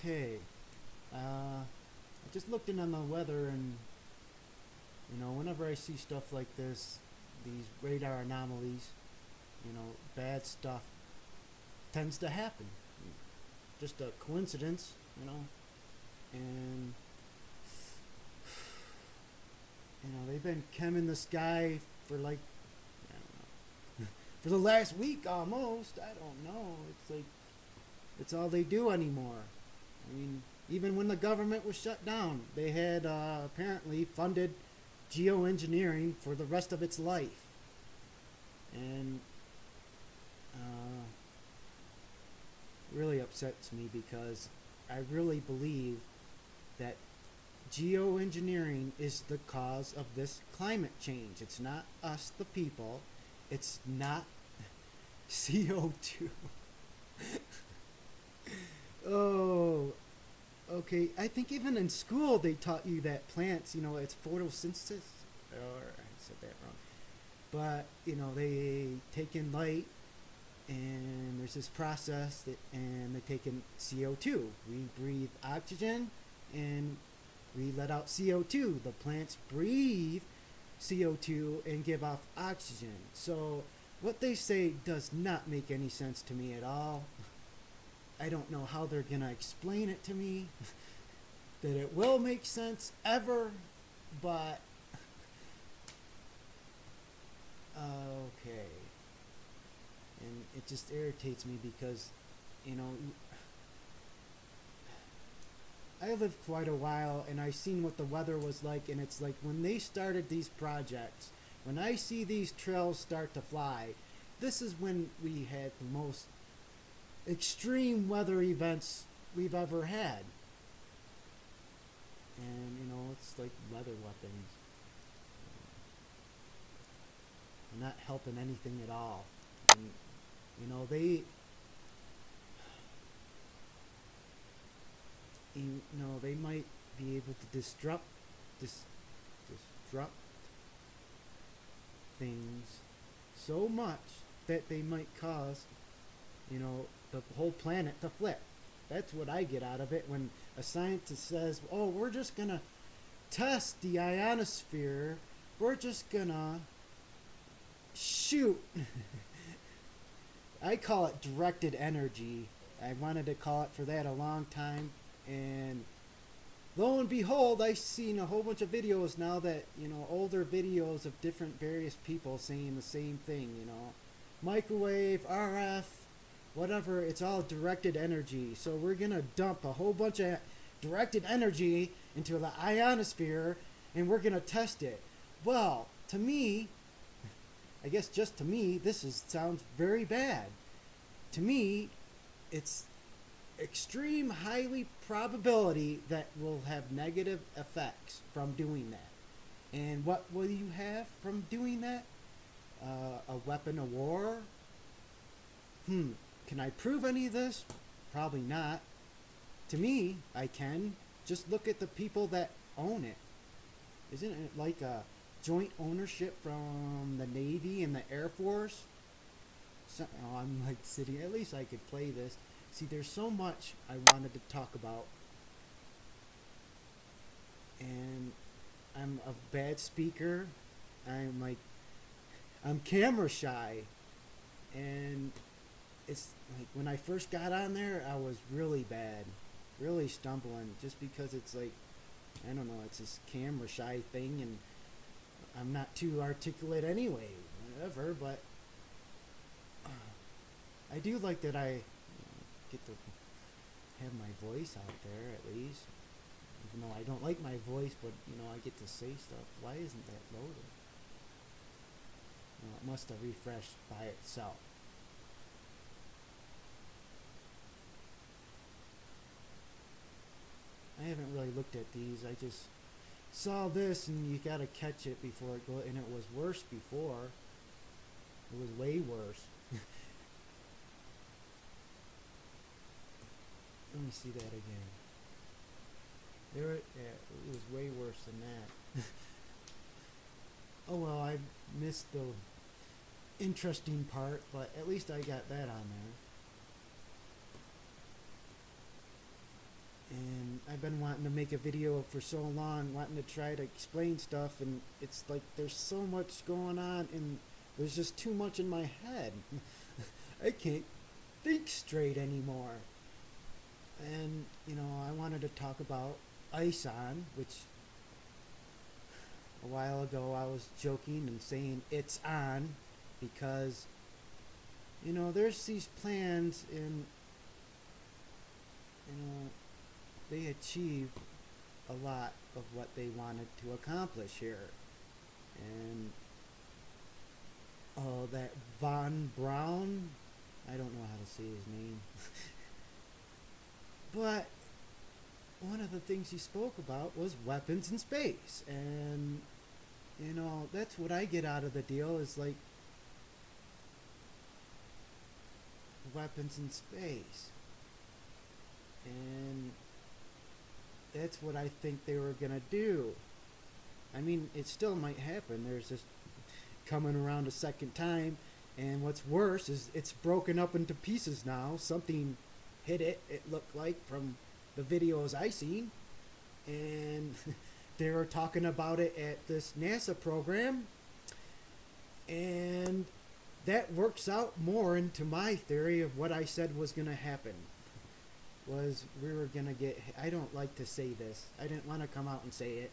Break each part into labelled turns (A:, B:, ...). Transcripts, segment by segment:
A: Okay. I just looked in on the weather, and whenever I see stuff like this, these radar anomalies, bad stuff tends to happen. Just a coincidence, and they've been chemming the sky for like I don't know, for the last week almost. I don't know. It's like it's all they do anymore. I mean, even when the government was shut down, they had apparently funded geoengineering for the rest of its life. And uh, really upsets me because I really believe that geoengineering is the cause of this climate change. It's not us, the people. It's not CO2. Oh, okay. I think even in school they taught you that plants, it's photosynthesis. Or I said that wrong. But, they take in light, and there's this process and they take in CO2. We breathe oxygen and we let out CO2. The plants breathe CO2 and give off oxygen. So what they say does not make any sense to me at all. I don't know how they're going to explain it to me, that it will make sense ever, but okay. And it just irritates me because, you know, I lived quite a while and I seen what the weather was like, and it's like when they started these projects, when I see these trails start to fly, this is when we had the most extreme weather events we've ever had. And, it's like weather weapons. Not helping anything at all. And, they might be able to disrupt things so much that they might cause, the whole planet to flip. That's what I get out of it when a scientist says, "Oh, we're just gonna test the ionosphere. We're just gonna shoot." I call it directed energy. I wanted to call it for that a long time, and lo and behold, I've seen a whole bunch of videos now that, older videos of different various people saying the same thing, microwave, RF, whatever, it's all directed energy. So we're going to dump a whole bunch of directed energy into the ionosphere, and we're going to test it. Well, to me, I guess just to me, sounds very bad. To me, it's extreme highly probability that we'll have negative effects from doing that. And what will you have from doing that? A weapon of war? Can I prove any of this? Probably not. To me, I can. Just look at the people that own it. Isn't it like a joint ownership from the Navy and the Air Force? So, I'm like sitting, at least I could play this. See, there's so much I wanted to talk about. And I'm a bad speaker. I'm camera shy. And it's like when I first got on there, I was really bad. Really stumbling. Just because it's like, I don't know, it's this camera shy thing, and I'm not too articulate anyway. Whatever, but I do like that I get to have my voice out there at least. Even though I don't like my voice, but I get to say stuff. Why isn't that loaded? It must have refreshed by itself. I haven't really looked at these. I just saw this, and you gotta catch it before it goes. And it was worse before. It was way worse. Let me see that again. It was way worse than that. Oh well, I missed the interesting part, but at least I got that on there. been wanting to make a video for so long, wanting to try to explain stuff, and it's like there's so much going on, and there's just too much in my head. I can't think straight anymore. And, I wanted to talk about ISON, which a while ago I was joking and saying it's on because, there's these plans and, they achieved a lot of what they wanted to accomplish here. And, that Von Braun, I don't know how to say his name. But one of the things he spoke about was weapons in space. And, that's what I get out of the deal is like weapons in space. And that's what I think they were going to do. I mean, it still might happen. There's this coming around a second time. And what's worse is it's broken up into pieces now. Something hit it looked like, from the videos I seen. And they were talking about it at this NASA program. And that works out more into my theory of what I said was going to happen. Was we were going to get... I don't like to say this. I didn't want to come out and say it.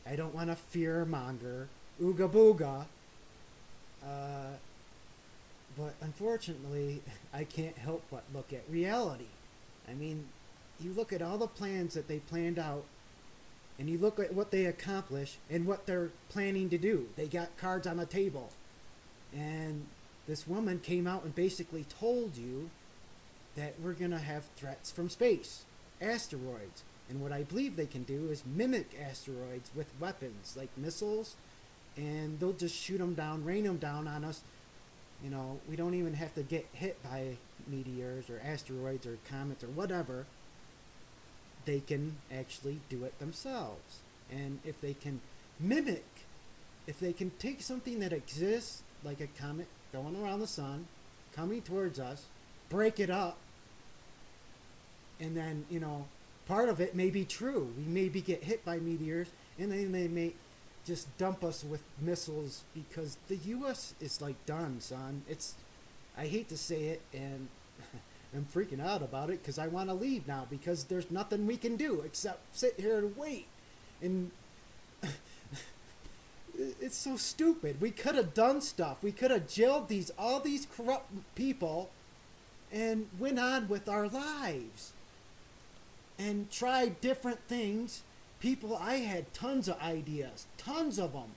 A: I don't want to fear monger. Ooga booga. But unfortunately, I can't help but look at reality. I mean, you look at all the plans that they planned out, and you look at what they accomplished and what they're planning to do. They got cards on the table. And this woman came out and basically told you that we're going to have threats from space, asteroids. And what I believe they can do is mimic asteroids with weapons, like missiles, and they'll just shoot them down, rain them down on us. We don't even have to get hit by meteors or asteroids or comets or whatever. They can actually do it themselves. And if they can mimic, if they can take something that exists, like a comet going around the sun, coming towards us, break it up, and then, part of it may be true. We maybe get hit by meteors, and then they may just dump us with missiles, because the U.S. is like done, son. I hate to say it, and I'm freaking out about it because I want to leave now, because there's nothing we can do except sit here and wait. And it's so stupid. We could have done stuff. We could have jailed all these corrupt people and went on with our lives and tried different things. People, I had tons of ideas, tons of them.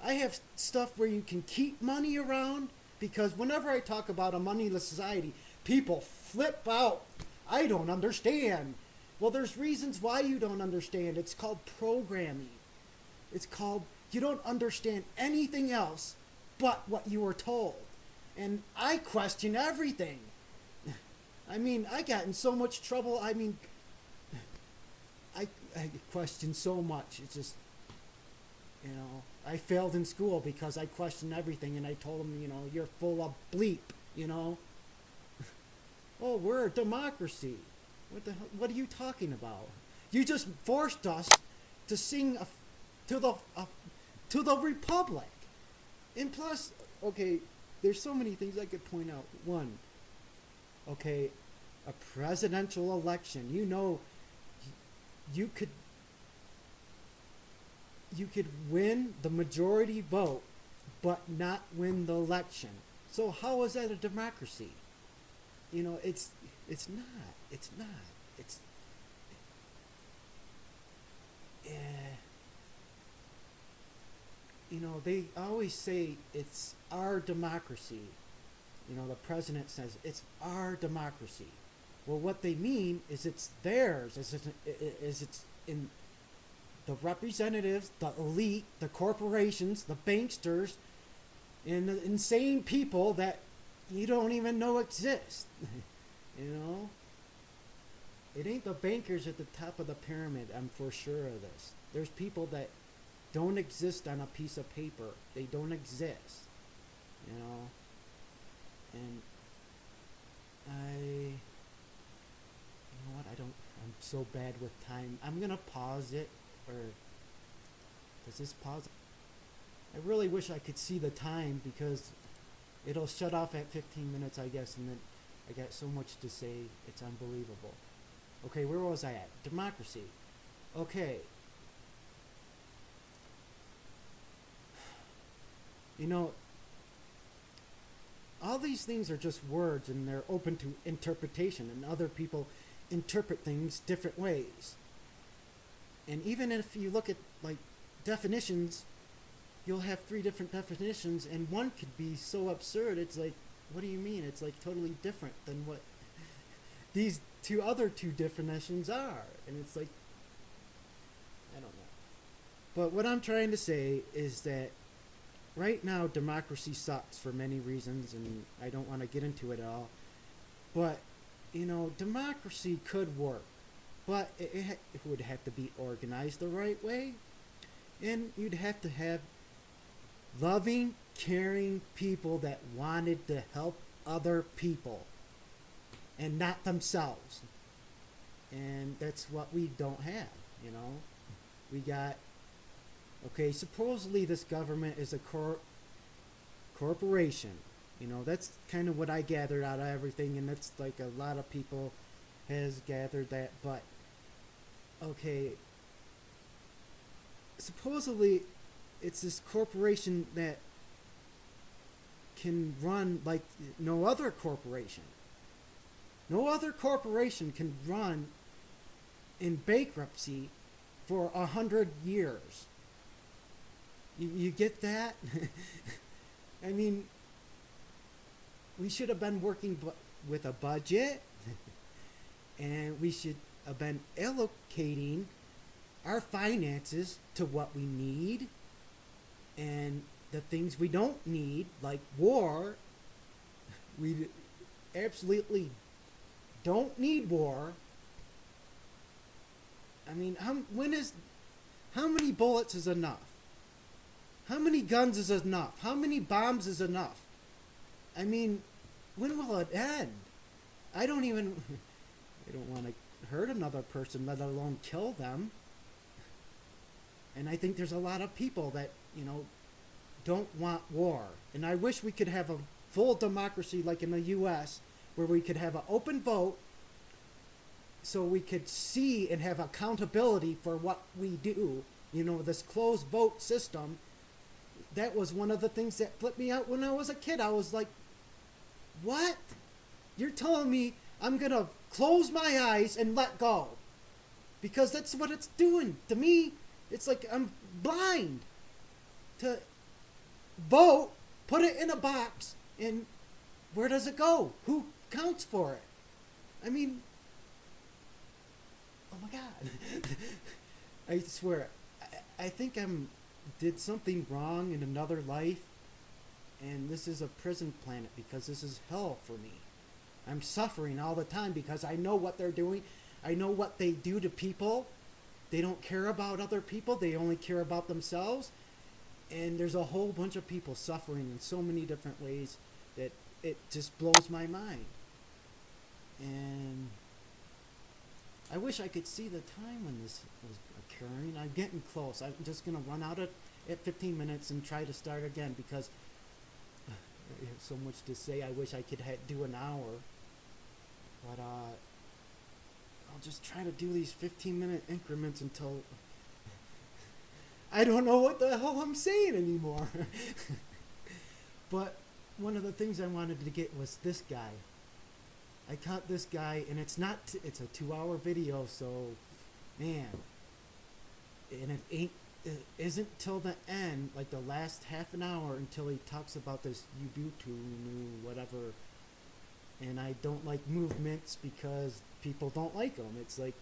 A: I have stuff where you can keep money around, because whenever I talk about a moneyless society, people flip out. I don't understand. Well, there's reasons why you don't understand. It's called programming. It's called, you don't understand anything else but what you were told. And I question everything. I mean, I got in so much trouble. I mean, I question so much. It's just, I failed in school because I questioned everything, and I told them, you're full of bleep, Oh, we're a democracy. What are you talking about? You just forced us to sing to the republic. And plus, okay, there's so many things I could point out. One, okay, a presidential election. You could win the majority vote, but not win the election. So how is that a democracy? It's not. It's not. It's they always say it's our democracy. The president says it's our democracy. Well, what they mean is it's theirs. Is it's in the representatives, the elite, the corporations, the banksters, and the insane people that you don't even know exist. It ain't the bankers at the top of the pyramid. I'm for sure of this. There's people that don't exist on a piece of paper. They don't exist. And I'm so bad with time. I'm gonna pause it, or does this pause? I really wish I could see the time because it'll shut off at 15 minutes, I guess, and then I got so much to say, it's unbelievable. Okay, where was I at? Democracy. Okay. You know, all these things are just words and they're open to interpretation, and other people interpret things different ways. And even if you look at like definitions, you'll have 3 different definitions, and one could be so absurd, it's like, what do you mean? It's like totally different than what these other two definitions are. And it's like, I don't know. But what I'm trying to say is that right now democracy sucks for many reasons, and I don't want to get into it all. But, you know, democracy could work, but it would have to be organized the right way, and you'd have to have loving, caring people that wanted to help other people and not themselves. And that's what we don't have, you know. We got, okay, supposedly this government is a corporation. You know, that's kind of what I gathered out of everything, and that's like a lot of people has gathered that. But, okay, supposedly it's this corporation that can run like no other corporation. No other corporation can run in bankruptcy for 100 years. You get that? I mean, we should have been working with a budget, and we should have been allocating our finances to what we need, and the things we don't need, like war. We absolutely don't need war. I mean, how many bullets is enough? How many guns is enough? How many bombs is enough? I mean, when will it end? I don't want to hurt another person, let alone kill them. And I think there's a lot of people that, you know, don't want war. And I wish we could have a full democracy like in the U.S., where we could have an open vote so we could see and have accountability for what we do. You know, this closed vote system, that was one of the things that flipped me out when I was a kid. I was like, what? You're telling me I'm going to close my eyes and let go? Because that's what it's doing to me. It's like I'm blind to vote, put it in a box, and where does it go? Who counts for it? I mean, oh my God. I swear, I think did something wrong in another life, and this is a prison planet because this is hell for me. I'm suffering all the time because I know what they're doing. I know what they do to people. They don't care about other people. They only care about themselves. And there's a whole bunch of people suffering in so many different ways that it just blows my mind. And I wish I could see the time when this was occurring. I'm getting close. I'm just going to run out at 15 minutes and try to start again because I have so much to say. I wish I could do an hour. But I'll just try to do these 15-minute increments until I don't know what the hell I'm saying anymore. But one of the things I wanted to get was this guy. I caught this guy, and it's a 2-hour video, so man, and it isn't till the end, like the last half an hour, until he talks about this Ubuntu whatever. And I don't like movements because people don't like them. It's like,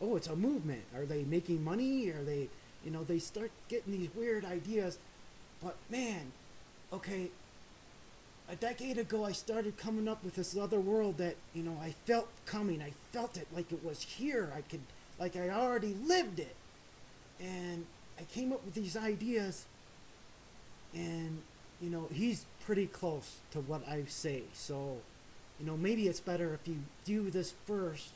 A: oh, it's a movement. Are they making money? Are they, you know, they start getting these weird ideas. But man, okay, a decade ago I started coming up with this other world that, you know, I felt coming. I felt it like it was here. I already lived it. And I came up with these ideas, and, you know, he's pretty close to what I say. So, you know, maybe it's better if you do this first